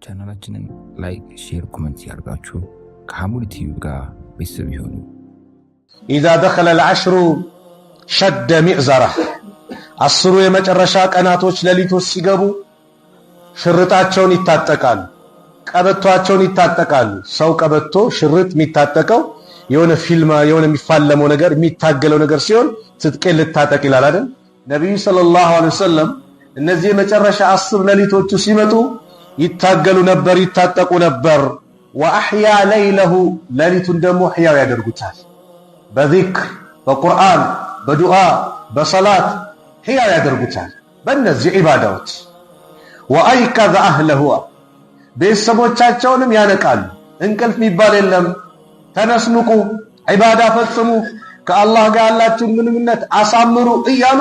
ቻናላችንን ላይክ፣ ሼር፣ ኮሜንት ያርጋችሁ ከሐሙድ ቲዩብ ጋር ቤተሰብ ይሁኑ። إذا دخل العشر شد مئزره አስሩ የመጨረሻ ቀናቶች ሌሊቶች ሲገቡ ሽርጣቸውን ይታጠቃሉ፣ ቀበቷቸውን ይታጠቃሉ። ሰው ቀበቶ ሽርጥ የሚታጠቀው የሆነ ፊልም የሆነ የሚፋለመው ነገር የሚታገለው ነገር ሲሆን ትጥቄን ልታጠቅ ይላል አይደል? ነብዩ ሰለላሁ ዐለይሂ ወሰለም እነዚህ የመጨረሻ 10 ሌሊቶች ሲመጡ ይታገሉ ነበር፣ ይታጠቁ ነበር። ወአህያ ለይለሁ ሌሊቱን ደግሞ ህያው ያደርጉታል። በዚክር በቁርአን በዱዓ በሰላት ህያው ያደርጉታል በእነዚህ ዒባዳዎች። ወአይቀዘ አህለሁ ቤተሰቦቻቸውንም ያነቃሉ። እንቅልፍ የሚባል የለም። ተነስንቁ፣ ዒባዳ ፈጽሙ፣ ከአላህ ጋር ያላችሁን ግንኙነት አሳምሩ እያሉ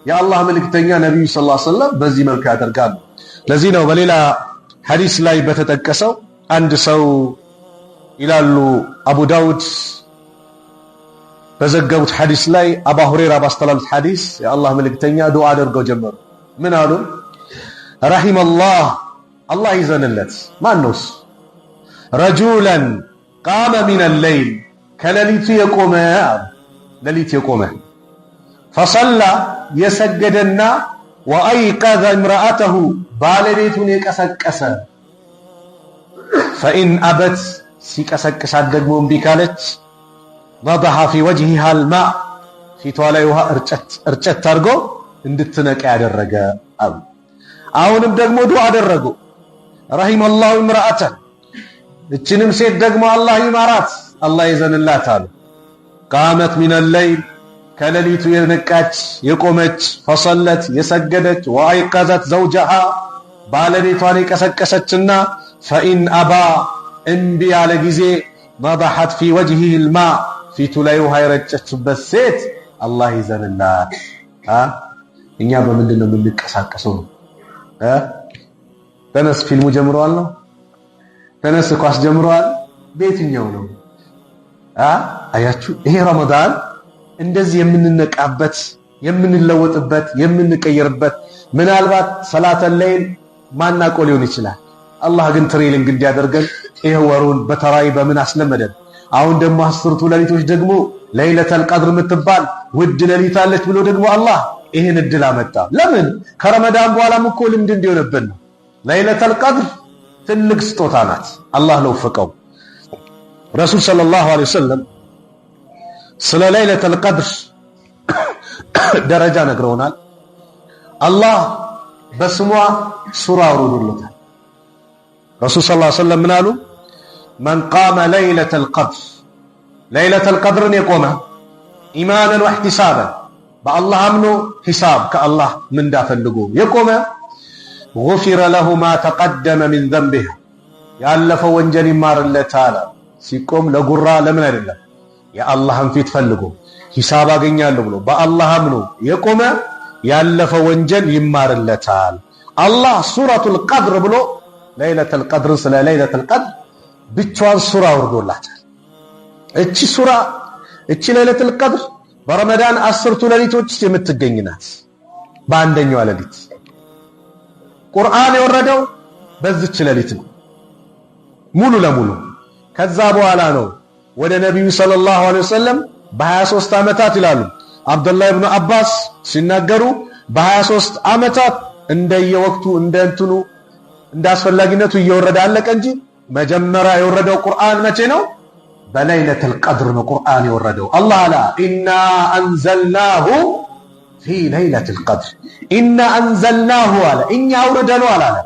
የአላህ መልእክተኛ ነብዩ ሰለላሁ ዐለይሂ ወሰለም በዚህ መልኩ ያደርጋሉ። ለዚህ ነው በሌላ ሐዲስ ላይ በተጠቀሰው አንድ ሰው ይላሉ አቡ ዳውድ በዘገቡት ሐዲስ ላይ አባ ሁረይራ ባስተላለፉት ሐዲስ የአላህ መልእክተኛ ዱዓ አድርገው ጀመሩ። ምን አሉ? ረሂመላህ አላህ ይዘንለት ማነውስ ረጁላን ቃመ ሚነል ለይል ከሌሊቱ የቆመ ሌሊት የቆመ ፈሰላ የሰገደና ወአይቀዘ እምራአተሁ ባለቤቱን የቀሰቀሰ ፈኢን አበት ሲቀሰቅሳት ደግሞ እምቢ ካለች ነضሐ ፊ ወጅሂሃ አልማእ ፊቷ ላይ ውሃ እርጨት አድርጎ እንድትነቃ ያደረገ አሉ። አሁንም ደግሞ ዱዓ አደረጉ። ረሂመላሁ እምራአተን እችንም ሴት ደግሞ አላህ ይማራት አላህ ይዘንላት አሉ። ቃመት ሚነል ለይል ከሌሊቱ የነቃች የቆመች ፈሰለት የሰገደች ወአይቀዘት ዘውጀሃ ባለቤቷን የቀሰቀሰችና ፈኢን አባ እምቢ ያለ ጊዜ ነضሐት ፊ ወጅሂሂ አልማእ ፊቱ ላይ ውሃ የረጨችበት ሴት አላህ ይዘንላት። እኛ በምንድን ነው የምንቀሳቀሰው? ተነስ ፊልሙ ጀምሯል ነው፣ ተነስ ኳስ ጀምሯል። በየትኛው ነው? አያችሁ፣ ይሄ ረመዳን እንደዚህ የምንነቃበት የምንለወጥበት የምንቀየርበት ምናልባት ሰላተል ለይል ማናቆ ሊሆን ይችላል። አላህ ግን ትሬሊንግ እንዲያደርገን ይሄ ወሩን በተራይ በምን አስለመደን። አሁን ደግሞ 10ቱ ሌሊቶች ደግሞ ለይለተል ቀድር የምትባል ውድ ሌሊት አለች ብሎ ደግሞ አላህ ይሄን እድል አመጣ። ለምን? ከረመዳን በኋላም እኮ ልምድ እንዲሆንብን ነው። ለይለተል ቀድር ትልቅ ስጦታ ናት። አላህ ለወፈቀው ረሱል ሰለላሁ ዐለይሂ ወሰለም ስለ ለይለተል ቀድር ደረጃ ነግረውናል። አላህ በስሟ ሱራ አውርዶለታል። ረሱል ሰለላሁ ዐለይሂ ወሰለም ምን አሉ? መን ቃመ ለይለተል ቀድር ለይለተል ቀድርን የቆመ ኢማናን ወህቲሳበን በአላህ አምኖ ሂሳብ ከአላህ ምንዳ ፈልጎ የቆመ ጉፊረ ለሁ ማ ተቀደመ ሚን ዘንቢህ ያለፈው ወንጀል ይማርለታል። ሲቆም ለጉራ ለምን አይደለም፣ የአላህን ፊት ፈልጎ ሂሳብ አገኛለሁ ብሎ በአላህ አምኖ የቆመ ያለፈው ወንጀል ይማርለታል። አላህ ሱረቱል ቀድር ብሎ ለይለተል ቀድር ስለ ለይለተል ቀድር ብቻዋን ሱራ አውርዶላታል። እቺ ሱራ እቺ ለይለተል ቀድር በረመዳን 10ቱ ሌሊቶች የምትገኝ ናት። በአንደኛው ሌሊት ቁርአን የወረደው በዚች ሌሊት ነው ሙሉ ለሙሉ። ከዛ በኋላ ነው ወደ ነብዩ ሰለላሁ ዐለይሂ ወሰለም በ23 ዓመታት ይላሉ አብዱላህ ኢብኑ አባስ ሲናገሩ በ23 ዓመታት እንደየወቅቱ እንደንትኑ እንዳስፈላጊነቱ እየወረደ አለቀ እንጂ መጀመሪያ የወረደው ቁርአን መቼ ነው? በለይለተል ቀድር ነው ቁርአን የወረደው። አላህ አላ ኢና አንዘልናሁ ፊ ለይለተል ቀድር ኢና አንዘልናሁ አለ እኛ አውርደነው አላለ።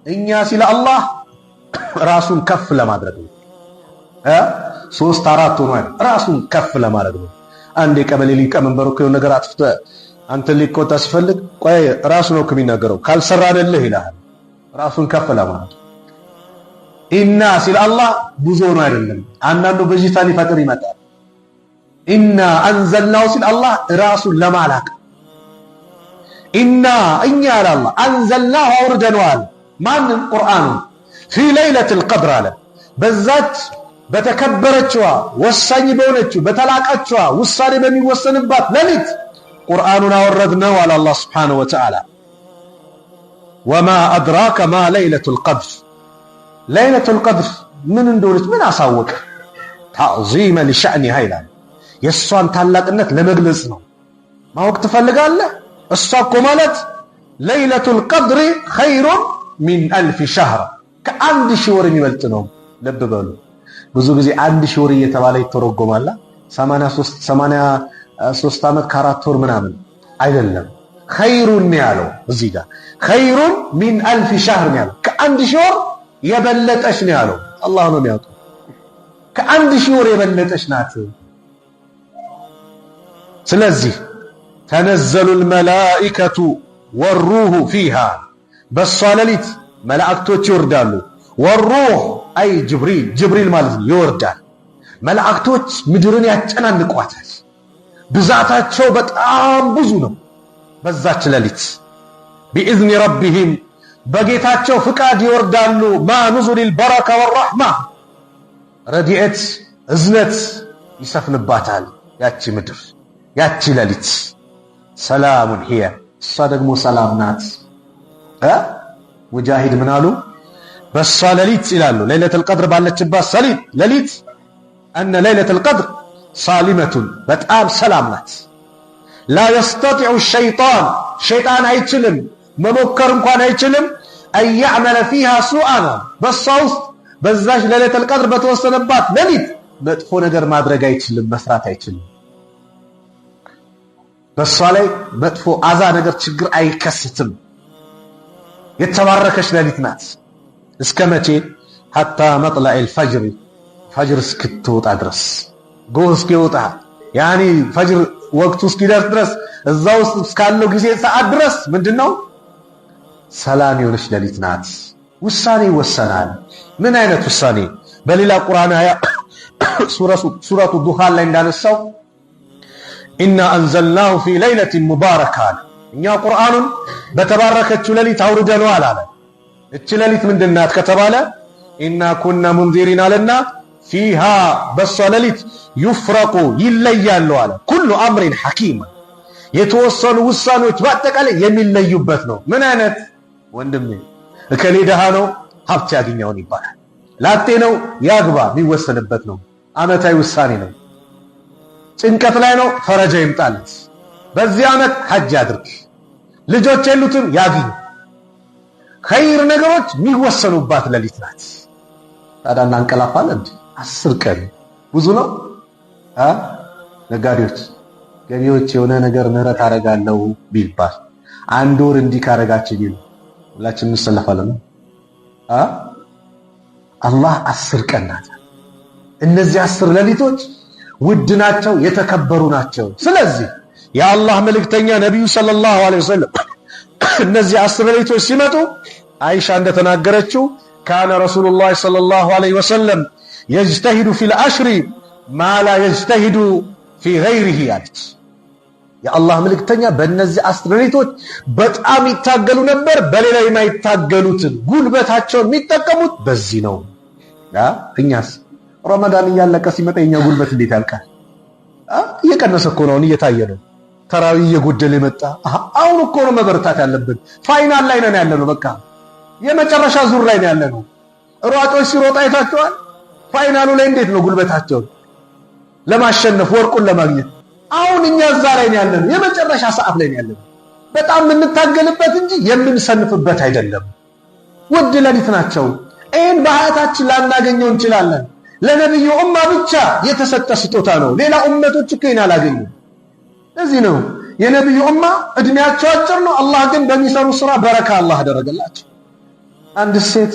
እኛ ሲል አላህ ራሱን ከፍ ለማድረግ ነው። 3-4 ሆኗል። ራሱን ከፍ ለማድረግ ነው። አንድ የቀበሌ ሊቀመንበር እኮ የሆነ ነገር አጥፍቶ አንተ ሊቆጣ ሲፈልግ ቆይ ራሱ ነው የሚናገረው ካልሰራደልህ ይላል። ራሱን ከፍ ለማድረግ ኢና ሲል አላህ ብዙ ነው አይደለም። አንዳንዱ በጂታ ሊፈጥር ይመጣል። ኢና አንዘልናሁ ሲል አላህ ራሱን ለማላቅ ኢና እኛ አላህ አንዘልናሁ አውርደነዋል። ማንን? ቁርአኑን ፊ ለይለተል ቀድር አለ በዛች በተከበረችዋ ወሳኝ በሆነችው በተላቀችዋ ውሳኔ በሚወሰንባት ሌሊት ቁርአኑን አወረድነው አለ አላህ ሱብሓነሁ ወተዓላ። ወማ አድራከ ማ ለይለቱል ቀድር ለይለቱል ቀድር ምን እንደሆነች ምን አሳወቀ? ተዕዚመ ሊሸእኒሃ ይላል። የእሷን ታላቅነት ለመግለጽ ነው። ማወቅ ትፈልጋለህ? እሷ እኮ ማለት ለይለቱል ቀድሪ ኸይሩን ሚን አልፍ ሸህር፣ ከአንድ ሺህ ወር የሚበልጥ ነው። ልብ በሉ። ብዙ ጊዜ 1000 ወር እየተባለ ይተረጎማል። 83 ዓመት ከ4 ወር ምናምን አይደለም። ኸይሩን ያለው እዚህ ጋር ኸይሩን ሚን አልፍ ሸህር ያለው ከአንድ ሺህ ወር የበለጠች ነው ያለው። አላህ ነው የሚያውቀው። ከአንድ ሺህ ወር የበለጠች ናት። ስለዚህ ተነዘሉል መላኢከቱ ወሩሁ ፊሃ፣ በሷ ሌሊት መላእክቶች ይወርዳሉ። ወሩህ አይ ጅብሪል ማለት ነው ይወርዳል። መላእክቶች ምድርን ያጨናንቋታል። ብዛታቸው በጣም ብዙ ነው። በዛች ሌሊት ቢኢዝኒ ረቢሂም በጌታቸው ፍቃድ ይወርዳሉ። ማ ኑዙሊል በረካ ወረሕማ፣ ረድኤት እዝነት ይሰፍንባታል ያቺ ምድር ያቺ ሌሊት። ሰላሙን ሂየ፣ እሷ ደግሞ ሰላም ናት። ሙጃሂድ ምን አሉ? በሷ ሌሊት ይላሉ ለይለቱል ቀድር ባለችባት ሌሊት አነ ለይለቱል ቀድር ሳሊመቱን፣ በጣም ሰላም ናት። ላ የስተጢዑ ሸይጣን አይችልም፣ መሞከር እንኳን አይችልም። አያዕመለ ፊሃ ሱአን፣ በሷ ውስጥ በዛች ለይለቱል ቀድር በተወሰነባት ሌሊት መጥፎ ነገር ማድረግ አይችልም፣ መስራት አይችልም። በሷ ላይ መጥፎ አዛ ነገር ችግር አይከስትም። የተባረከች ሌሊት ናት። እስከ መቼ? ሐታ መጥለዒል ፈጅር፣ ፈጅር እስክትወጣ ድረስ፣ ጎህ እስኪወጣ ያኒ ፈጅር ወቅቱ እስኪደርስ ድረስ እዛ ውስጥ እስካለው ጊዜ ሰዓት ድረስ ምንድነው? ሰላም የሆነች ሌሊት ናት። ውሳኔ ይወሰናል። ምን አይነት ውሳኔ? በሌላ ቁርአን አያ ሱረቱ ዱኻን ላይ እንዳነሳው ኢና አንዘልናሁ ፊ ለይለቲን ሙባረካ፣ እኛ ቁርአኑን በተባረከችው ሌሊት አውርደነዋል አለ። እቺ ሌሊት ምንድናት ከተባለ ኢና ኩና ሙንዚሪን አለና ፊሃ በሷ ሌሊት ዩፍረቁ ይለያሉ አለ ኩሉ አምሪን ሐኪም፣ የተወሰኑ ውሳኔዎች በአጠቃላይ የሚለዩበት ነው። ምን አይነት? ወንድሜ እከሌ ደሃ ነው ሀብት ያገኛውን ይባላል። ላጤ ነው ያግባ የሚወሰንበት ነው። አመታዊ ውሳኔ ነው። ጭንቀት ላይ ነው ፈረጃ ይምጣለት። በዚህ ዓመት ሐጅ ያድርግ። ልጆች የሉትም ያግኝ። ኸይር ነገሮች የሚወሰኑባት ሌሊት ናት። ታዲያ እናንቀላፋለን። 10 ቀን ብዙ ነው። ነጋዴዎች፣ ገቢዎች የሆነ ነገር ምህረት አደርጋለሁ ቢባል 1 ወር እንዲህ ካረጋችሁ ቢሉ ሁላችን እንሰለፋለን። አላህ 10 ቀን ናት። እነዚህ 10 ሌሊቶች ውድ ናቸው፣ የተከበሩ ናቸው። ስለዚህ የአላህ መልእክተኛ ነብዩ ሰለላሁ ዐለይሂ ወሰለም እነዚህ 10 ሌሊቶች ሲመጡ አይሻ እንደተናገረችው ካነ ረሱሉላህ ሰለላሁ ዐለይሂ ወሰለም የጅተሂዱ ፊል አሽሪ ማ ላ የጅተሂዱ ፊ ገይሪሂ አለች። የአላህ መልእክተኛ በእነዚህ 10 ሌሊቶች በጣም ይታገሉ ነበር። በሌላ የማይታገሉትን ጉልበታቸውን የሚጠቀሙት በዚህ ነው። እኛስ ረመዳን እያለቀ ሲመጣ የኛ ጉልበት እንዴት ያልቃል? እየቀነሰ እኮ ነው፣ እየታየ ነው። ተራዊ እየጎደለ መጣ። አሁን እኮ ነው መበርታት ያለብን። ፋይናል ላይ ነን ያለነው። በቃ የመጨረሻ ዙር ላይ ነው ያለነው። ሯጮች ሲሮጡ አይታችኋል? ፋይናሉ ላይ እንዴት ነው ጉልበታቸው ለማሸነፍ ወርቁን ለማግኘት። አሁን እኛ እዛ ላይ ነው ያለነው፣ የመጨረሻ ሰዓት ላይ ነው ያለነው። በጣም የምንታገልበት እንጂ የምንሰንፍበት አይደለም። ውድ ሌሊት ናቸው። ይህን በሀያታችን ላናገኘው እንችላለን። ለነብዩ ኡማ ብቻ የተሰጠ ስጦታ ነው። ሌላ ኡመቶች እኮ ይህን አላገኙም። እዚህ ነው የነብዩ ኡማ እድሜያቸው አጭር ነው። አላህ ግን በሚሰሩ ስራ በረካ አላህ አደረገላቸው። አንድ ሴት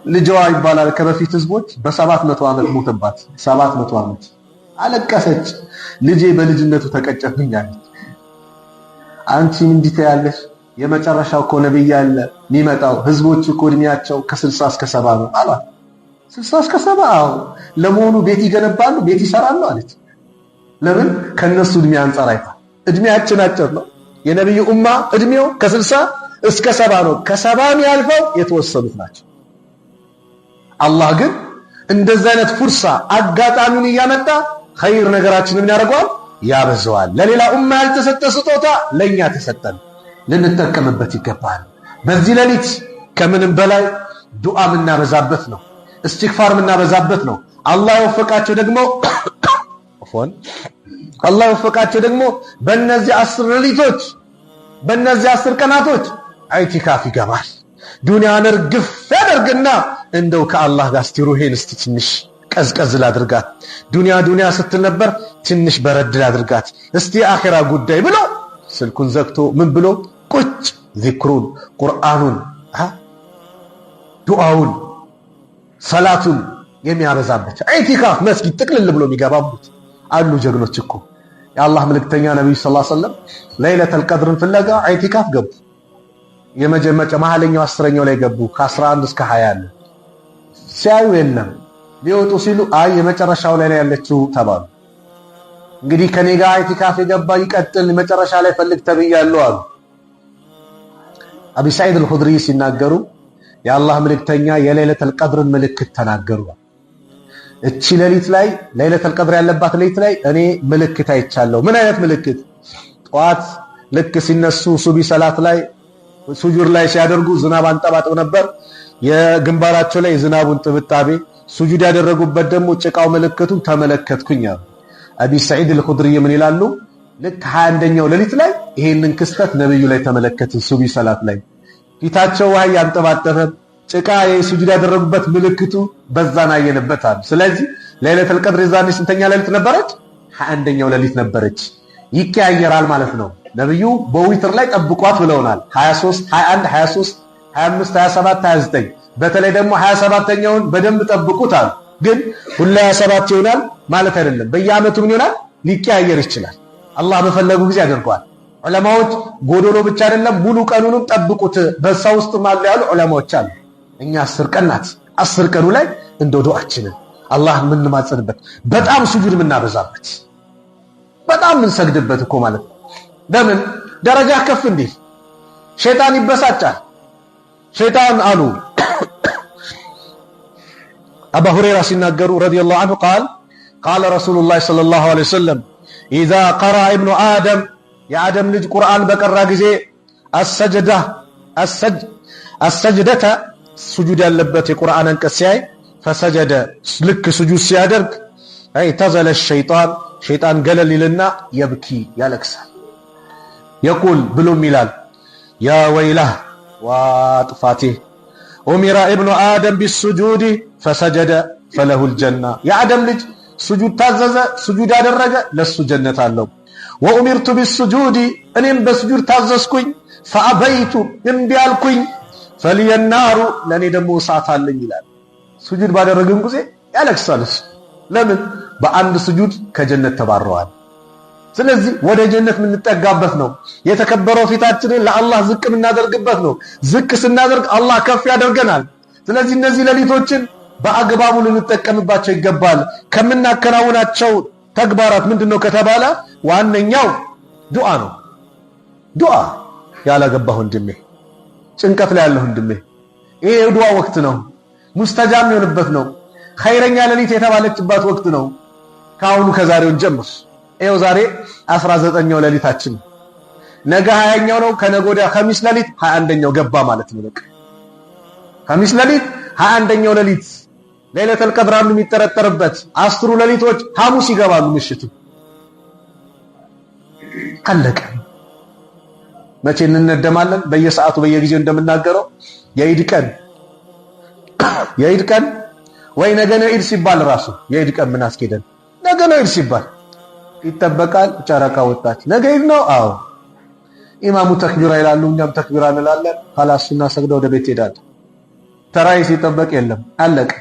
ልጅዋ ይባላል ከበፊት ህዝቦች በ700 ዓመት ሞተባት። 700 ዓመት አለቀሰች። ልጄ በልጅነቱ ተቀጨብኝ አለች። አንቺ እንዲህ ትያለሽ? የመጨረሻው እኮ ነብይ ያለ የሚመጣው ህዝቦች እኮ እድሜያቸው ከ60 እስከ 70 ነው አሏት። 60 እስከ 70 ለመሆኑ ቤት ይገነባሉ ቤት ይሰራሉ አለች። ለምን? ከነሱ እድሜ አንፃር አይታ እድሜያችን አጭር ነው። የነብዩ ኡማ እድሜው ከ60 እስከ 70 ነው። ከ70 ያልፈው የተወሰኑት ናቸው። አላህ ግን እንደዚህ አይነት ፍርሳ አጋጣሚውን እያመጣ ኸይር ነገራችንን ምን ያደርገዋል? ያበዛዋል። ለሌላ ኡማ ያልተሰጠ ስጦታ ለኛ ተሰጠን፣ ልንጠቀምበት ይገባል። በዚህ ሌሊት ከምንም በላይ ዱዓ የምናበዛበት ነው። እስትግፋር የምናበዛበት ነው። አላህ የወፈቃቸው ደግሞ በእነዚህ 10 ሌሊቶች በእነዚህ 10 ቀናቶች ኢዕቲካፍ ይገባል። ዱንያን እርግፍ ያደርግና እንደው ከአላህ ጋር እስቲ ሩሄን እስቲ ትንሽ ቀዝቀዝ ላድርጋት፣ ዱንያ ስትል ነበር ትንሽ በረድ ላድርጋት፣ እስቲ አኺራ ጉዳይ ብሎ ስልኩን ዘግቶ ምን ብሎ ቁጭ ዚክሩን፣ ቁርአኑን፣ ዱዓውን፣ ሰላቱን የሚያበዛበት ኢዕቲካፍ መስጊድ ጥቅልል ብሎ የሚገባበት አሉ ጀግኖች እኮ። የአላህ መልእክተኛ ነብዩ ሰለላሁ ዐለይሂ ወሰለም ለይለተል ቀድርን ፍለጋ ኢዕቲካፍ ገቡ። መሃለኛው 10ኛው ላይ ገቡ። ከ11 እስከ 20 ያለ ሲያዩ የለም። ሊወጡ ሲሉ አይ የመጨረሻው ላይ ያለችው ተባሉ። እንግዲህ ከኔ ጋር ኢዕቲካፍ የገባ ይቀጥል፣ መጨረሻ ላይ ፈልግ ተብያለሁ አሉ። አቢ ሰዒድ አልኹድሪ ሲናገሩ የአላህ መልእክተኛ የለይለተል ቀድርን ምልክት ተናገሩ። እቺ ሌሊት ላይ ለይለተል ቀድር ያለባት ሌሊት ላይ እኔ ምልክት አይቻለሁ። ምን አይነት ምልክት? ጠዋት ልክ ሲነሱ ሱቢ ሰላት ላይ ሱጁድ ላይ ሲያደርጉ ዝናብ አንጠባጥብ ነበር። የግንባራቸው ላይ ዝናቡን ጥብጣቤ፣ ሱጁድ ያደረጉበት ደግሞ ጭቃው ምልክቱን ተመለከትኩኝ። አቢ ሰዒድ አልኹድሪ ምን ይላሉ? ልክ 21ኛው ሌሊት ላይ ይሄንን ክስተት ነብዩ ላይ ተመለከትን። ሱቢ ሰላት ላይ ፊታቸው ውሃ ያንጠባጠበ ጭቃ የሱጁድ ያደረጉበት ምልክቱ በዛን አየንበት አሉ። ስለዚህ ለይለተል ቀድር ዛኔ ስንተኛ ሌሊት ነበረች? 21ኛው ሌሊት ነበረች። ይቀያየራል ማለት ነው። ነብዩ በዊትር ላይ ጠብቋት ብለውናል። 23 21 23 25 27 29 በተለይ ደግሞ 27ኛውን በደንብ ጠብቁት አሉ። ግን ሁሉ 27 ይሆናል ማለት አይደለም። በየአመቱ ምን ይሆናል? ሊቀያየር ይችላል። አላህ በፈለጉ ጊዜ ያደርገዋል። ዑለማዎች ጎዶሎ ብቻ አይደለም ሙሉ ቀኑንም ጠብቁት በዛ ውስጥ ማለ ያሉ ዑለማዎች አሉ። እኛ 10 ቀን ናት። 10 ቀኑ ላይ እንደው ዱዓችንን አላህ የምንማጸንበት በጣም ሱጁድ የምናበዛበት በጣም የምንሰግድበት እኮ ማለት ነው። ለምን ደረጃ ከፍ እንዲል ሸይጣን ይበሳጫል። ሸይጣን አሉ አቡ ሁረይራ ሲናገሩ ረዲየላሁ ዐንሁ ቃለ ረሱሉላህ ሰለላሁ ዐለይሂ ወሰለም ኢዛ ቀራ ኢብኑ አደም የአደም ልጅ ቁርአን በቀራ ጊዜ አሰጅደተ ሱጁድ ያለበት የቁርአን አንቀጽ ሲያይ ፈሰጀደ ልክ ሱጁድ ሲያደርግ ተዘለ ሸይጣን ገለል ይልና የብኪ ያለቅሳል። የቁል ብሎም ይላል ያ ወይላህ ዋጥፋቴ ኡሚራ ኢብኑ አደም ቢሱጁድ ፈሰጀደ ፈለሁል ጀና የአደም ልጅ ሱጁድ ታዘዘ ሱጁድ ያደረገ ለሱ ጀነት አለው። ወኡሚርቱ ቢሱጁድ እኔም በሱጁድ ታዘዝኩኝ ፈአበይቱ እምቢ አልኩኝ ፈልየናሩ ለኔ ደግሞ እሳት አለኝ ይላል። ሱጁድ ባደረግን ጊዜ ያለቅሳል። ለምን? በአንድ ሱጁድ ከጀነት ተባረዋል። ስለዚህ ወደ ጀነት የምንጠጋበት ነው። የተከበረው ፊታችንን ለአላህ ዝቅ የምናደርግበት ነው። ዝቅ ስናደርግ አላህ ከፍ ያደርገናል። ስለዚህ እነዚህ ሌሊቶችን በአግባቡ ልንጠቀምባቸው ይገባል። ከምናከናውናቸው ተግባራት ምንድነው ከተባለ ዋነኛው ዱዓ ነው። ዱዓ ያላገባህ ወንድሜ፣ ጭንቀት ላይ ያለህ ወንድሜ፣ ይሄ የዱዓ ወቅት ነው። ሙስተጃብ የሚሆንበት ነው። ኸይረኛ ሌሊት የተባለችበት ወቅት ነው። ካሁኑ ከዛሬውን ጀምር። ይሄው ዛሬ 19ኛው ሌሊታችን፣ ነገ 20ኛው ነው። ከነገ ወዲያ ኸሚስ ሌሊት 21ኛው ገባ ማለት ነው። በቃ ኸሚስ ሌሊት 21ኛው ሌሊት ለይለተል ቀድር የሚጠረጠርበት 10ሩ ሌሊቶች ሐሙስ ይገባሉ ምሽቱ። አለቀ። መቼ እንነደማለን? በየሰዓቱ በየጊዜው እንደምናገረው የኢድ ቀን ወይ ነገ ነው ኢድ ሲባል ራሱ የኢድ ቀን ምን አስኬደን? ነገ ነው ኢድ ሲባል ይጠበቃል። ጨረቃ ወጣች፣ ነገ ኢድ ነው። አዎ ኢማሙ ተክቢራ ይላሉ፣ እኛም ተክቢራ እንላለን። ኻላስ እናሰግደው ወደ ቤት ሄዳለን። ተራይ ሲጠበቅ የለም፣ አለቀ።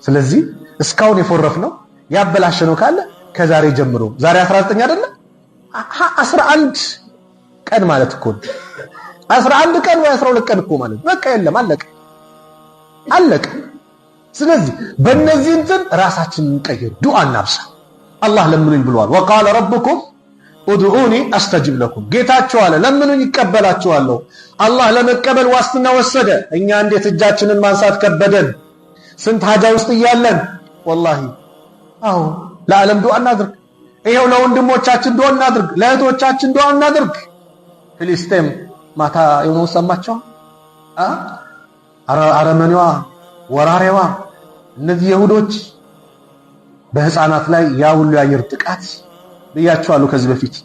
ስለዚህ እስካሁን የፎረፍነው ያበላሸነው ካለ ከዛሬ ጀምሮ ዛሬ 19 አይደለ? 11 ቀን ማለት እኮ 11 ቀን ወይ 12 ቀን እኮ ማለት በቃ የለም፣ አለቀ። ስለዚህ በእነዚህ እንትን ራሳችንን እንቀይር፣ ዱዓ እናብሳ። አላህ ለምኑኝ ብሏል። ወቃለ ረብኩም ኡድዑኒ አስተጅብ ለኩም። ጌታችሁ አለ ለምኑኝ ይቀበላችኋለሁ። አላህ ለመቀበል ዋስትና ወሰደ። እኛ እንዴት እጃችንን ማንሳት ከበደን? ስንት ሀጃ ውስጥ እያለን ወላሂ። አዎ ለዓለም ዱዓ እናድርግ። ይሄው ለወንድሞቻችን ዱዓ እናድርግ፣ ለእህቶቻችን ዱዓ እናድርግ። ፍልስጤም ማታ የሆነው ሰማቸው። አረመኔዋ ወራሪዋ እነዚህ ይሁዶች በህፃናት ላይ ያ ሁሉ የአየር ጥቃት ብያቸዋለሁ ከዚህ በፊት።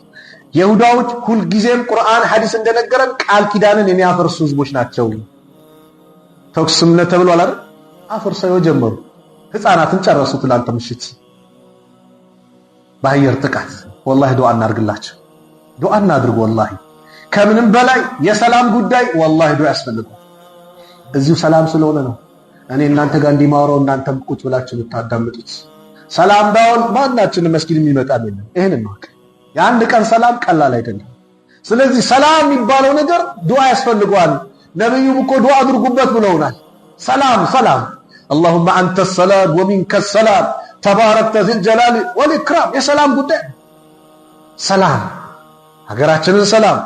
ይሁዳዎች ሁልጊዜም ቁርአን ሐዲስ እንደነገረን ቃል ኪዳንን የሚያፈርሱ ህዝቦች ናቸው። ተኩስ ስምምነት ተብሏል አይደል? አፈርሰው ጀመሩ። ህፃናትን ጨረሱ ትላንት ምሽት በአየር ጥቃት። ወላሂ ዱዓ እናድርግላቸው፣ ዱዓ እናድርግ። ወላሂ ከምንም በላይ የሰላም ጉዳይ ወላሂ ዱዓ ያስፈልጋል። እዚሁ ሰላም ስለሆነ ነው እኔ እናንተ ጋር እንዲማወራው እናንተም ቁጭ ብላችሁ ብታዳምጡት። ሰላም ባይሆን ማናችንም መስጊድ የሚመጣ የለም። ይሄንን ነው የአንድ ቀን ሰላም ቀላል አይደለም። ስለዚህ ሰላም የሚባለው ነገር ዱዓ ያስፈልገዋል። ነብዩም እኮ ዱዓ አድርጉበት ብለውናል። ሰላም ሰላም اللهم انت السلام ومنك السلام تباركت ذي الجلال والاكرام። የሰላም ጉዳይ ሰላም፣ ሀገራችንን ሰላም፣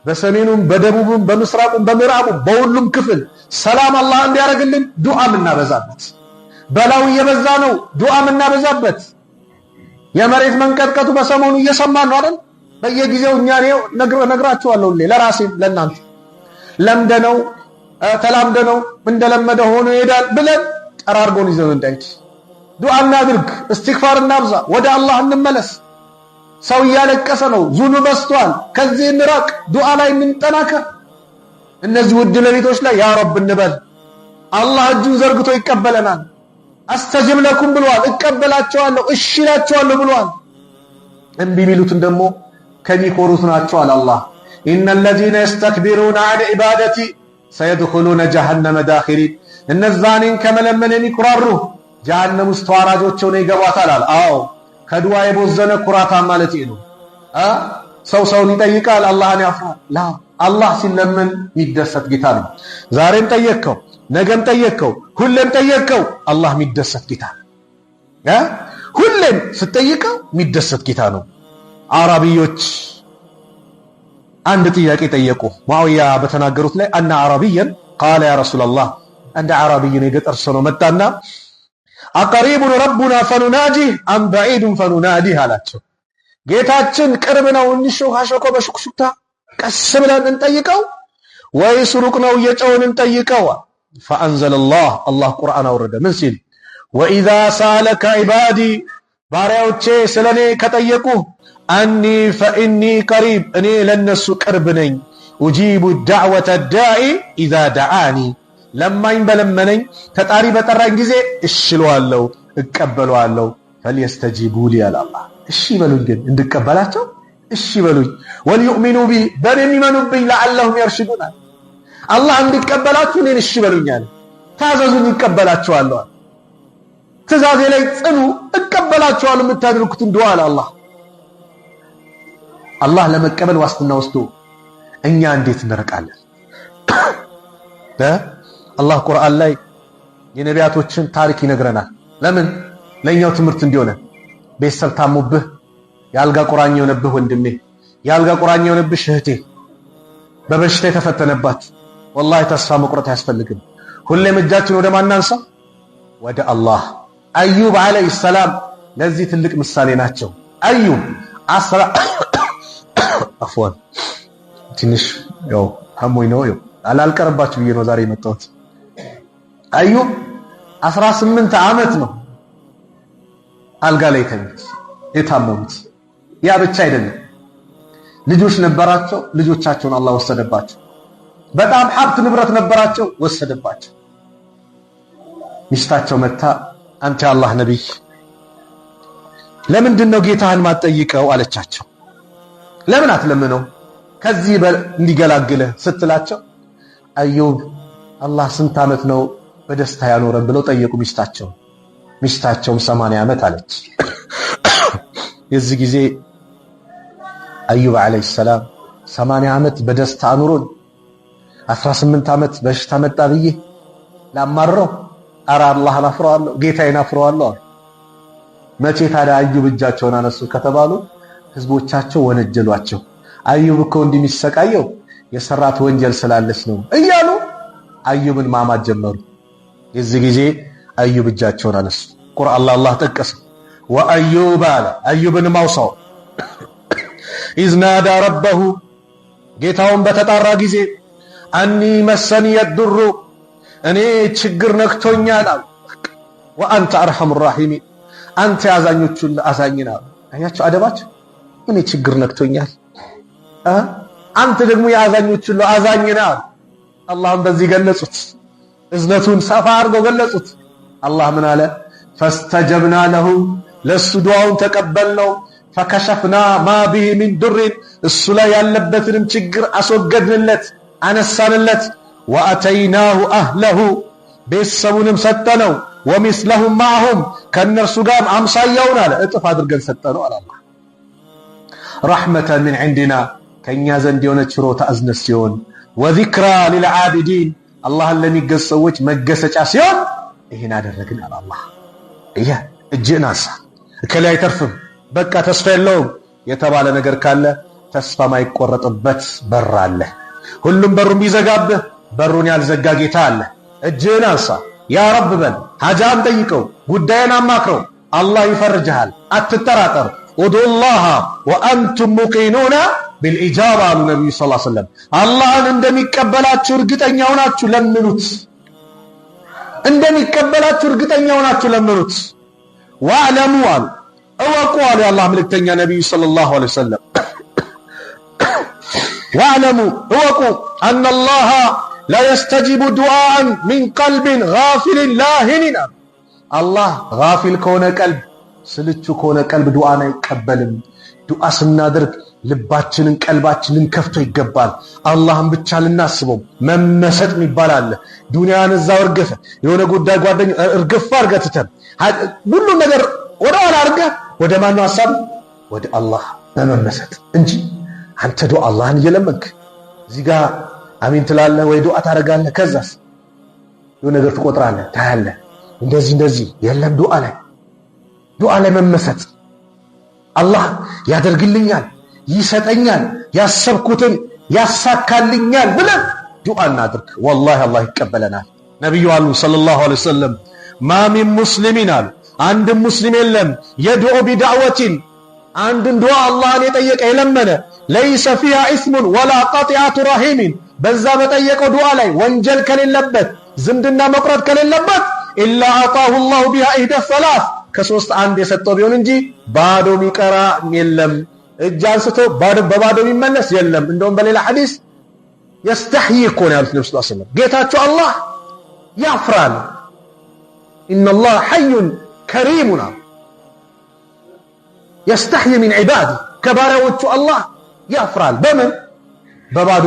በሰሜኑም በደቡብም በምስራቁም በምዕራቡም በሁሉም ክፍል ሰላም አላህ እንዲያደርግልን ዱዓ እናበዛበት። በላው እየበዛ ነው፣ ዱዓ እናበዛበት። የመሬት መንቀጥቀጡ በሰሞኑ እየሰማን ነው አይደል? በየጊዜው እኛ ነግራችኋለሁ ለራሴም ለእናንተ ለምደነው ተላምደነው እንደለመደ ሆኖ ይሄዳል ብለን ጠራርጎን ይዘን እንዳይት ዱዓ እናድርግ፣ እስትግፋር እናብዛ፣ ወደ አላህ እንመለስ። ሰው እያለቀሰ ነው፣ ዙኑ በስቷል፣ ከዚህ እንራቅ፣ ዱዓ ላይ እንጠናከር። እነዚህ ውድ ሌሊቶች ላይ ያ ረብ እንበል። አላህ እጁን ዘርግቶ ይቀበለናል። አስተጅብ ለኩም ብሏል፣ እቀበላቸዋለሁ እሺ እላቸዋለሁ ብሏል። እምቢ ቢሉትን ደግሞ ከሚኮሩት ናቸዋል አላህ። ኢነል ለዚነ የስተክቢሩነ ዐን ዒባደቲ ሰየድኹሉነ ጀሀነመ ዳኺሪን። እነዛኔን ከመለመን የሚኩራሩ ጀሀነም ውስጥ ተዋራጆች ሆነው ይገባታል አለ። አዎ ከዱዓ የቦዘነ ኩራታ ማለት ነው። ሰው ሰውን ይጠይቃል፣ አላህን ያፍራል። ላ አላህ ሲለመን የሚደሰት ጌታ ነው። ዛሬም ጠየቅከው፣ ነገም ጠየቅከው፣ ሁሌም ጠየቅከው፣ አላህ የሚደሰት ጌታ ነው። ሁሌም ስትጠይቀው የሚደሰት ጌታ ነው። አረቢዮች አንድ ጥያቄ ጠየቁ። ሙአዊያ በተናገሩት ላይ አና አረቢየን ቃለ ያ ረሱላላህ፣ አንድ አረቢይን የገጠር ሰው ነው መጣና አቀሪቡን ረቡና ፈኑናጂህ አም በዒዱን ፈኑናዲህ አላቸው። ጌታችን ቅርብ ነው እንሾካሾኮ በሹክሹክታ ቀስ ብለን እንጠይቀው ወይስ ሩቅ ነው እየጮህን እንጠይቀው? ፈአንዘለላህ አላህ ቁርአን አወረደ። ምን ሲል? ወኢዛ ሰአለከ ዒባዲ ባሪያዎቼ ስለኔ ከጠየቁ አኒ ፈኢኒ ቀሪብ እኔ ለነሱ ቅርብ ነኝ። ኡጂቡ ዳዕወተ ዳኢ ኢዛ ደዓኒ ለማኝ በለመነኝ ተጣሪ በጠራኝ ጊዜ እሽለዋለሁ እቀበለዋለሁ። ፈልየስተጂቡ ሊ አላህ እሺ በሉኝ፣ ግን እንድቀበላቸው እሺ በሉኝ። ወልዩእሚኑ ቢ በኔ የሚመኑብኝ ለዓለሁም የርሽዱን አላህ እንድቀበላችሁ እኔን እሺ በሉኛል። ታዘዙኝ እቀበላችኋለሁ። ትእዛዜ ላይ ጽኑ እቀበላችኋለሁ። የምታደርጉትን ዱዓ አላህ አላህ ለመቀበል ዋስትና ወስዶ እኛ እንዴት እንረቃለን? አላህ ቁርአን ላይ የነቢያቶችን ታሪክ ይነግረናል። ለምን? ለኛው ትምህርት እንዲሆነ። ቤተሰብ ታሙብህ፣ የአልጋ ቁራኛ የሆነብህ ወንድሜ፣ የአልጋ ቁራኛ የሆነብሽ እህቴ፣ በበሽታ የተፈተነባት ወላሂ ተስፋ መቁረጥ አያስፈልግም። ሁሌም እጃችን ወደ ማን እናንሳ? ወደ አላህ። አዩብ አለይሂ ሰላም ለዚህ ትልቅ ምሳሌ ናቸው። አዩብ አፍዋን ትንሽ ያው ሀሞኝ ነው አላልቀረባችሁ ብዬ ነው ዛሬ የመጣሁት። አዩብ 18 ዓመት ነው አልጋ ላይ ተኝተው የታመሙት። ያ ብቻ አይደለም፣ ልጆች ነበራቸው፣ ልጆቻቸውን አላህ ወሰደባቸው። በጣም ሀብት ንብረት ነበራቸው፣ ወሰደባቸው። ሚስታቸው መታ አንተ የአላህ ነቢይ ለምንድን ነው ጌታህን ማትጠይቀው አለቻቸው። ለምን አትለምነው ከዚህ እንዲገላግልህ ስትላቸው አዩብ አላህ ስንት ዓመት ነው በደስታ ያኖረን ብለው ጠየቁ ሚስታቸው። ሚስታቸውም 80 ዓመት አለች። የዚህ ጊዜ አዩብ አለይሂ ሰላም 80 ዓመት በደስታ አኑሮን 18 ዓመት በሽታ መጣ ብዬ ላማረው? ኧረ አላህን አፍረዋለሁ፣ ጌታዬን አፍረዋለሁ። መቼ ታዲያ አዩብ እጃቸውን አነሱ ከተባሉ ህዝቦቻቸው ወነጀሏቸው። አዩብ እኮ እንደሚሰቃየው የሰራት ወንጀል ስላለች ነው እያሉ አዩብን ማማት ጀመሩ። የዚህ ጊዜ አዩብ እጃቸውን አነሱ። ቁርአን አላህ ጠቀሰ። ወአዩብ አለ አዩብን ማውሳው ኢዝናዳ ረበሁ ጌታውን በተጣራ ጊዜ አኒ መሰኒ የድሩ እኔ ችግር ነክቶኛል አሉ። ወአንተ አርሐሙ ራሒሚን አንተ ያዛኞቹ አዛኝና አያቸው አደባቸው። እኔ ችግር ነክቶኛል አንተ ደግሞ ያዛኞቹ አዛኝና አላህም በዚህ ገለጹት። እዝነቱን ሰፋ አድርገው ገለጹት። አላህ ምን አለ? ፈስተጀብና ለሁ ለሱ ዱዓውን ተቀበልነው። ፈከሸፍና ማ ቢሂ ሚን ዱሪን እሱ ላይ ያለበትንም ችግር አስወገድንለት አነሳንለት። ወአተይናሁ አህለሁ ቤተሰቡንም ሰጠነው። ወሚስለሁም ማዕሁም ከእነርሱ ጋር አምሳያውን አለ እጥፍ አድርገን ሰጠነው አለ አላህ። ረሕመተን ሚን ዒንዲና ከእኛ ዘንድ የሆነ ችሮታ እዝነት ሲሆን፣ ወዚክራ ሊልዓቢዲን አላህን ለሚገዙ ሰዎች መገሰጫ ሲሆን ይህን አደረግን አለ አላህ። ይሄ እጅህን አንሳ እከሌ አይተርፍም በቃ ተስፋ የለውም የተባለ ነገር ካለ ተስፋ ማይቆረጥበት በር አለ። ሁሉም በሩን ቢዘጋብህ በሩን ያልዘጋ ጌታ አለ። እጅህን አንሳ ያ ረብ በል፣ ሐጃን ጠይቀው፣ ጉዳይን አማክረው። አላህ ይፈርጅሃል፣ አትጠራጠር። ኡዱላህ ወአንቱም ሙቂኑና ቢልኢጃባ አሉ ነቢዩ ሰለላሁ ዐለይሂ ወሰለም። አላህን እንደሚቀበላችሁ እርግጠኛ ሆናችሁ ለምኑት፣ እንደሚቀበላችሁ እርግጠኛ ሆናችሁ ለምኑት። ወአዕለሙ አሉ እወቁ አሉ የአላህ መልእክተኛ ነቢዩ ሰለላሁ ዐለይሂ ወሰለም። ወአዕለሙ እወቁ አነላህ ላየስተጂቡ ዱዓአን ሚን ቀልቢን ጋፊልን ላሂንን አሉ። አላህ ጋፊል ከሆነ ቀልብ፣ ስልቹ ከሆነ ቀልብ ዱዓን አይቀበልም። ዱዓ ስናደርግ ልባችንን ቀልባችንን ከፍቶ ይገባል። አላህን ብቻ ልናስበው። መመሰጥ የሚባል አለ። ዱንያን እዛው እርግፈ የሆነ ጉዳይ ጓደኛ እርግፍ አድርገህ ትተህ ሁሉ ነገር ወደ ኋላ አድርገህ ወደ ማን ነው ሐሳብ? ወደ አላህ በመመሰጥ እንጂ አንተ ዱዓ አላህን እየለመንክ እዚህ ጋር አሚን ትላለህ ወይ ዱዓ ታደርጋለህ። ከዛስ የሆነ ነገር ትቆጥራለህ ታያለህ። እንደዚህ የለም። ዱዓ ላይ መመሰጥ አላህ ያደርግልኛል፣ ይሰጠኛል፣ ያሰብኩትን ያሳካልኛል ብለን ዱዓ እናድርግ። ወላሂ አላህ ይቀበለናል። ነቢዩ አሉ ሰለላሁ ዐለይሂ ወሰለም ማ ሚን ሙስሊሚን አሉ አንድም ሙስሊም የለም የድዑ ቢዳዕወቲን አንድን ዱዓ አላህን የጠየቀ የለመነ ለይሰ ፊሃ ኢስሙን ወላ ቀጢዐቱ ረሂሚን በዛ በጠየቀው ዱዓ ላይ ወንጀል ከሌለበት ዝምድና መቁረጥ ከሌለበት ኢላ አጣሁ ላሁ ቢሃ ኢህደ ሰላስ ከሶስት አንድ የሰጠው ቢሆን እንጂ ባዶ ሚቀራ የለም። እጅ አንስቶ በባዶ የሚመለስ የለም። እንደውም በሌላ ሐዲስ የስተሕይ እኮ ነው ያሉት ነብዩ ሰለላሁ ዐለይሂ ወሰለም። ጌታቸው አላህ ያፍራል። ኢነላህ ሐዩን ከሪሙን የስተሕይ ሚን ዒባዲ ከባሪያዎቹ አላህ ያፍራል። በምን? በባዶ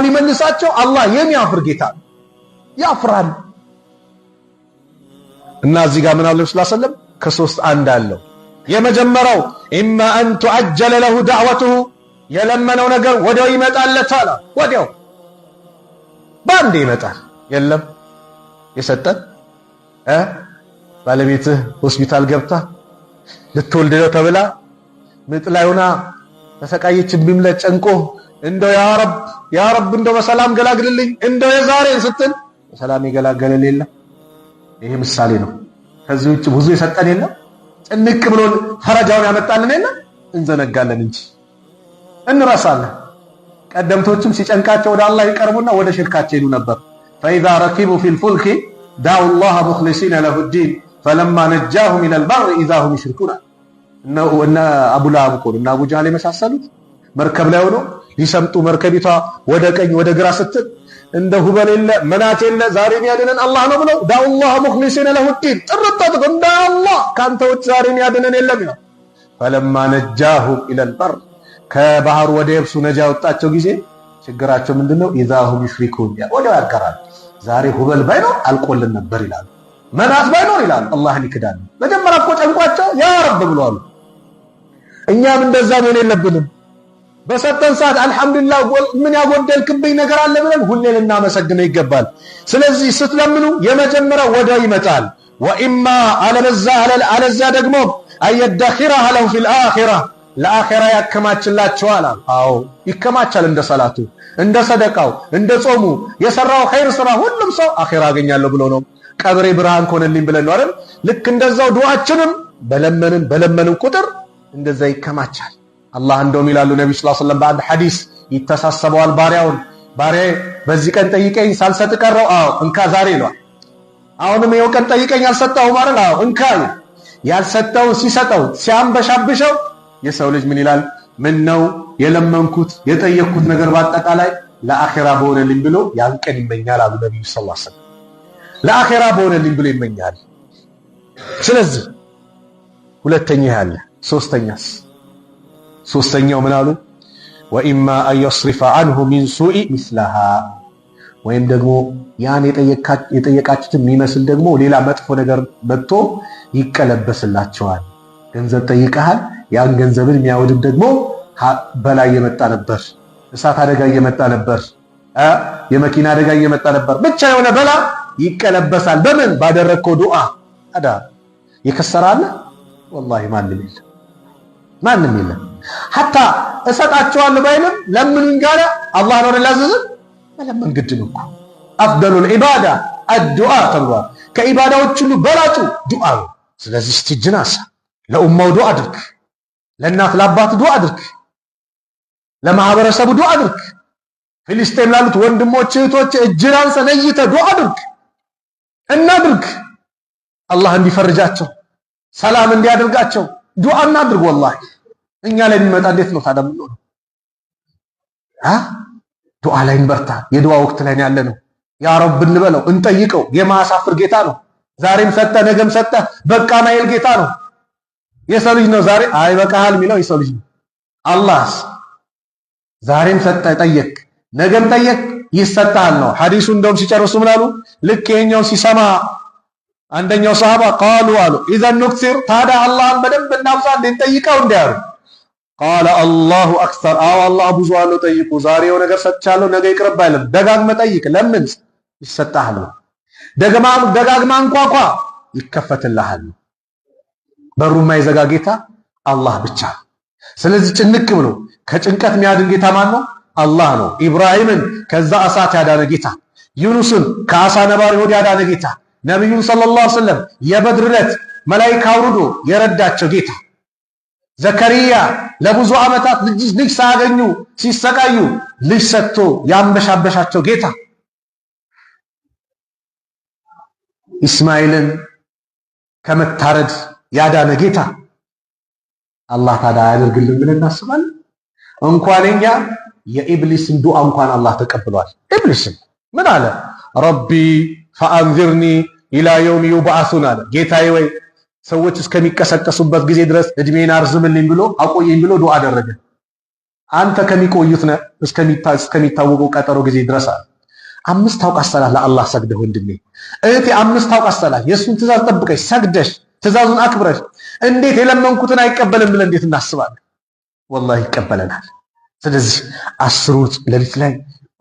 ሊመልሳቸው አላህ የሚያፍር ጌታ ያፍራል። እና እዚህ ጋር ምን አለ ነብዩ ሰለላሁ ዐለይሂ ወሰለም? ከሶስት አንድ አለው። የመጀመሪያው ኢማ አን ቱዐጀለ ለሁ ዳዕወቱሁ የለመነው ነገር ወዲያው ይመጣለታል። ወዲያው ባንዴ ይመጣል። የለም የሰጠን ባለቤትህ ሆስፒታል ገብታ ልትወልድ ነው ተብላ ምጥ ላይ ሆና ተሰቃየችብኝ ብለህ ጨንቆ እንደው ያ ረብ እንደው በሰላም ገላግልልኝ እንደው የዛሬን ስትል በሰላም ይገላገለል የለም። ይሄ ምሳሌ ነው። ከዚህ ውጭ ብዙ የሰጠን የለም። ጭንቅ ብሎ ፈረጃውን ያመጣልን የለም። እንዘነጋለን እንጂ እንረሳለን። ቀደምቶችም ሲጨንቃቸው ወደ አላህ ይቀርቡና ወደ ሽርካቸው ይሉ ነበር። ፈኢዛ ረኪቡ ፊል ፉልኪ ዳዑ ላህ ሙኽሊሲነ ለሁ ዲን ፈለማ ነጃሁ ሚነል በር ኢዛ ሁም ይሽሪኩን። እነ አቡ ለሀብ እኮ እና አቡ ጀህል የመሳሰሉት መርከብ ላይ ሆነው ሊሰምጡ መርከቢቷ ወደ ቀኝ ወደ ግራ ስትል እንደ ሁበል የለ መናት የለ ዛሬን ያድነን አላህ ነው ብለው ዳዑ ላህ ሙኽሊሲነ ለሁ ዲን ጥርት አድርገው እንደ አላህ ካንተ ውጭ ዛሬን ያድነን የለም ይላል። ፈለማ ነጃሁ ኢለል በር ከባህሩ ወደ የብሱ ነጃ ያወጣቸው ጊዜ ችግራቸው ምንድነው? ኢዛ ሁም ይሽሪኩን ወዲያው ያጋራሉ። ዛሬ ሁበል ባይኖር አልቆልን ነበር ይላሉ። መናት ባይኖር ይላሉ አላህን ይክዳሉ። መጀመሪያ እኮ ጨንቋቸው ያ ረብ ብለዋል። እኛም እንደዛ መሆን የለብንም። በሰጠን ሰዓት አልሐምዱሊላህ ምን ያጎደልክብኝ ነገር አለ ብለን ሁሌ ልናመሰግነው ይገባል። ስለዚህ ስትለምኑ የመጀመሪያው ወዲያው ይመጣል። ወኢማ አለዛ ደግሞ አየደኺረሃ ለሁ ፊል አኺራ ለአኺራ ያከማችላቸዋል። አዎ ይከማቻል። እንደ ሰላቱ፣ እንደ ሰደቃው፣ እንደ ጾሙ የሰራው ኸይር ስራ ሁሉም ሰው አኺራ አገኛለሁ ብሎ ነው። ቀብሬ ብርሃን ኮነልኝ ብለን ነው አይደል? ልክ እንደዛው ዱዓችንም በለመንን ቁጥር እንደዛ ይከማቻል። አላህ እንደውም ይላሉ ነብዩ ሰለላሁ ዐለይሂ ወሰለም በአንድ ሐዲስ ይተሳሰበዋል ባሪያውን ባሪያዬ በዚህ ቀን ጠይቀኝ ሳልሰጥ ቀረው? አዎ እንካ ዛሬ ይሏል። አሁንም ይኸው ቀን ጠይቀኝ አልሰጠሁም አይደል? አዎ እንካ። ያልሰጠውን ሲሰጠው ሲያንበሻብሸው የሰው ልጅ ምን ይላል? ምን ነው የለመንኩት የጠየቅኩት ነገር በአጠቃላይ ለአኺራ በሆነልኝ ብሎ ያን ቀን ይመኛል አሉ ነብዩ ሰለላሁ ዐለይሂ ወሰለም። ለአኺራ በሆነልኝ ብሎ ይመኛል። ስለዚህ ሁለተኛ ያለ ሶስተኛው ምን አሉ? ወኢማ አን የስሪፈ ዐንሁ ሚን ሱኢ ሚስለሃ፣ ወይም ደግሞ ያን የጠየቃችሁትን የሚመስል ደግሞ ሌላ መጥፎ ነገር መጥቶ ይቀለበስላቸዋል። ገንዘብ ጠይቀሃል፣ ያን ገንዘብን የሚያወድም ደግሞ በላይ እየመጣ ነበር፣ እሳት አደጋ እየመጣ ነበር፣ የመኪና አደጋ እየመጣ ነበር፣ ብቻ የሆነ በላ ይቀለበሳል። በምን? ባደረግከው ዱዓ። አዳ የከሰራለ ወላሂ ማንም የለም። ሐታ እሰጣቸዋለሁ ባይልም ለምኑኝ ጋር አላህ ነው ያዘዘን። መለመን ግድ ነው እኮ። አፍደሉል ዒባዳ አዱዓ ተብሏል። ከዒባዳዎች ሁሉ በላጩ ዱዓ ነው። ስለዚህ እስቲ እጅን አንሳ፣ ለኡማው ዱዓ አድርግ፣ ለእናት ለአባት ዱዓ አድርግ፣ ለማህበረሰቡ ዱዓ አድርግ፣ ፊልስጤም ላሉት ወንድሞች እህቶች እጅን አንሳ፣ ነይተ ዱዓ አድርግ። እናድርግ፣ አላህ እንዲፈርጃቸው፣ ሰላም እንዲያደርጋቸው ዱዓ እናድርግ። ወላሂ እኛ ላይ የሚመጣ እንዴት ነው ታዲያ? ምን ነው ዱዓ ላይ እንበርታ። የዱዓ ወቅት ላይ ያለ ነው። ያ ረብ እንበለው፣ እንጠይቀው። የማያሳፍር ጌታ ነው። ዛሬም ሰጠ ነገም ሰጠ በቃ ማይል ጌታ ነው። የሰው ልጅ ነው ዛሬ አይበቃሃል የሚለው የሰው ልጅ ነው። አላህስ ዛሬም ሰጠ ጠየቅ፣ ነገም ጠየቅ ይሰጣል ነው ሐዲሱ። እንደውም ሲጨርሱ ምን አሉ? ልክ የኛው ሲሰማ አንደኛው ሰሃባ ቃሉ አሉ ኢዘን ንክሲር፣ ታዲያ አላህን በደንብ እናብዛ እንጠይቀው እንዲያሉ። ቃለ አላሁ አክሰር፣ አዎ አላህ ብዙ አለው ጠይቁ። ዛሬው ነገር ሰጥቻለሁ ነገ ይቅርብ አይልም። ደጋግመ ጠይቅ፣ ለምን ይሰጣል ነው። ደጋግማ እንኳኳ ይከፈትልሃል። በሩ የማይዘጋ ጌታ አላህ ብቻ። ስለዚህ ጭንቅ ብሎ ከጭንቀት የሚያድን ጌታ ማን ነው? አላህ ነው። ኢብራሂምን ከዛ እሳት ያዳነ ጌታ፣ ዩኑስን ከአሳ ነባሪ ሆድ ያዳነ ጌታ፣ ነቢዩን ሰለላሁ ዐለይሂ ወሰለም የበድር ዕለት መላኢካ አውርዶ የረዳቸው ጌታ፣ ዘከሪያ ለብዙ ዓመታት ልጅ ሳያገኙ ሲሰቃዩ ልጅ ሰጥቶ ያንበሻበሻቸው ጌታ፣ ኢስማኤልን ከመታረድ ያዳነ ጌታ አላህ ታዲያ ያደርግልን ብለን እናስባለን? እንኳን እኛ የኢብሊስን ዱዓ እንኳን አላህ ተቀብሏል። ኢብሊስን ምን አለ? ረቢ ፈአንዚርኒ ኢላ የውም ዩብዓሱን አለ። ጌታዬ ወይ ሰዎች እስከሚቀሰቀሱበት ጊዜ ድረስ እድሜን አርዝምልኝ ብሎ አቆየኝ ብሎ ዱዓ አደረገ። አንተ ከሚቆዩት ነህ እስከሚታወቀው ቀጠሮ ጊዜ ድረስ አለ። 5 አውቃት ሰላት ለአላህ ሰግደህ ወንድሜ እህቴ 5 አውቃት ሰላት የእሱን ትእዛዝ ጠብቀሽ ሰግደሽ ትእዛዙን አክብረሽ እንዴት የለመንኩትን አይቀበልም ብለን እንዴት እናስባለን? ወላሂ ይቀበለናል። ስለዚህ 10 ሌሊት ላይ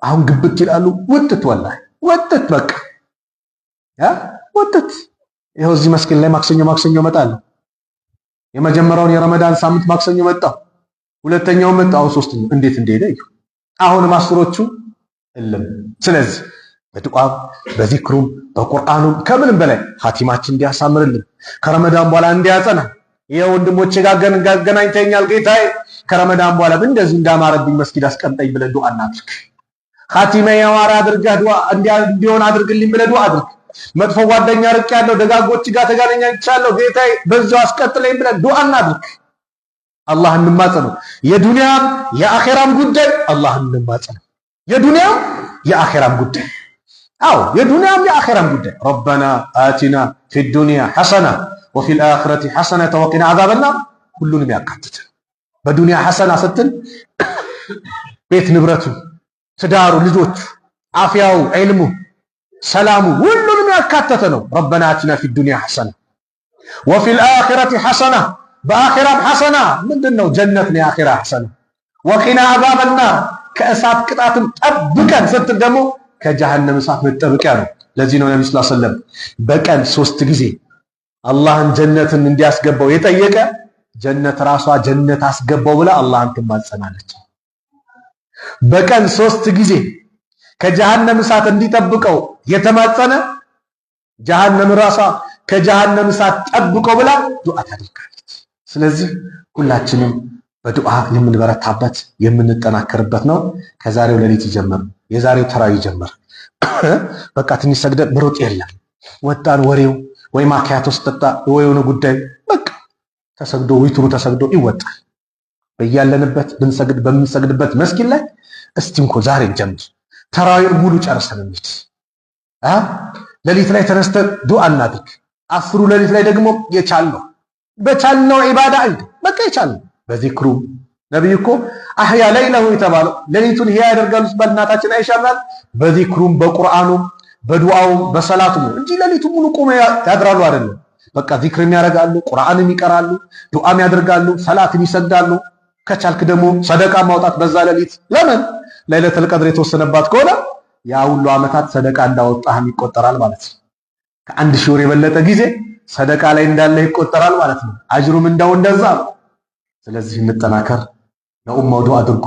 አሁን ግብት ይላሉ። ወጥት ወላሂ ወጥት በቃ ወጥት። ይኸው እዚህ መስጊድ ላይ ማክሰኞ እመጣለሁ። የመጀመሪያውን የረመዳን ሳምንት ማክሰኞ መጣሁ፣ ሁለተኛው መጣሁ፣ ሶስተኛው እንዴት እንደሄደ አሁንም 10ዎቹ እልም። ስለዚህ በዱዓም በዚክሩም በቁርአኑም ከምንም በላይ ኻቲማችን እንዲያሳምርልን ከረመዳን በኋላ እንዲያጸና የወንድሞቼ ጋር ገናኝተኛል ጌታዬ ከረመዳን በኋላ እንደዚህ እንዳማረብኝ መስጊድ አስቀምጠኝ ብለን ዱዓ እናድርግ። ኻቲማ ያማረ አድርገህ ዱዓ እንዲሆን አድርግልኝ ብለህ ዱዓ አድርግ። መጥፎ ጓደኛ ርቅ ያለው ደጋጎች ጋር ተገናኝቻለሁ ጌታዬ በዛው አስቀጥለኝ ብለን ዱዓ እናድርግ። አላህ እንማጸነው። የዱንያም የአኺራም ጉዳይ አላህ እንማጸነው። የዱንያም የአኺራም ጉዳይ አው የዱንያም የአኺራም ጉዳይ ረበና አቲና ፊዱንያ ሐሰና ወፊል አኺረቲ ሐሰና ወቂና አዛበና ሁሉንም ያካትት። በዱንያ ሐሰና ስትል ቤት ንብረቱ፣ ትዳሩ፣ ልጆቹ፣ አፍያው፣ ዒልሙ፣ ሰላሙ ሁሉንም ያካተተ ነው። ረበና አቲና ፊዱንያ ሐሰና ወፊል አኺረቲ ሐሰና በአኺራም ሐሰና ምንድነው? ጀነት ነው የአኺራ ሐሰና። ወቂና አዛበና ከእሳት ቅጣትም ጠብቀን ስትል ደግሞ ከጀሃነም እሳት መጠበቂያ ነው። ለዚህ ነው ነብዩ ሰለላሁ ዐለይሂ ወሰለም በቀን 3 ጊዜ አላህን ጀነትን እንዲያስገባው የጠየቀ ጀነት ራሷ ጀነት አስገባው ብላ አላህን ትማጸናለች። በቀን 3 ጊዜ ከጀሃነም እሳት እንዲጠብቀው የተማጸነ ጀሃነም ራሷ ከጀሃነም እሳት ጠብቀው ብላ ዱዓ ታደርጋለች። ስለዚህ ሁላችንም በዱዓ የምንበረታበት የምንጠናከርበት ነው። ከዛሬው ሌሊት ይጀምር፣ የዛሬው ተራዊ ይጀምር። በቃ ትንሽ ሰግደን ብሮጥ የለም ወጣን ወሬው ወይ ማኪያቶ ስጠጣ ወይ የሆነ ጉዳይ በቃ ተሰግዶ ዊትሩ ተሰግዶ ይወጣል። በያለንበት በምንሰግድበት መስጊድ ላይ እስቲ እንኳ ዛሬ ጀምር ተራዊን ሙሉ ጨርሰን እንሂድ። ሌሊት ላይ ተነስተን ዱዓ እናድርግ። አስሩ ሌሊት ላይ ደግሞ የቻልነው በቻልነው ዒባዳ እንደ በቃ የቻልነው በዚክሩ ነብዩ እኮ አህያ ለይለሁ የተባለው ሌሊቱን ህያ ያደርጋሉ ሲባል እናታችን አይሻ ናት። በዚክሩም በቁርአኑም በዱዓውም በሰላቱም እንጂ ሌሊቱን ሙሉ ቆመው ያድራሉ አይደለም። በቃ ዚክርም ያደርጋሉ፣ ቁርአንም ይቀራሉ፣ ዱዓም ያደርጋሉ፣ ሰላትም ይሰግዳሉ። ከቻልክ ደግሞ ሰደቃ ማውጣት በዛ ሌሊት ለምን ለይለቱል ቀድር የተወሰነባት ከሆነ ያ ሁሉ ዓመታት ሰደቃ እንዳወጣህም ይቆጠራል ማለት ነው። ከአንድ ሺህ ወር የበለጠ ጊዜ ሰደቃ ላይ እንዳለ ይቆጠራል ማለት ነው። አጅሩም እንደዛ ነው። ስለዚህ እንጠናከር። ለኡማው ዱዓ አድርጉ።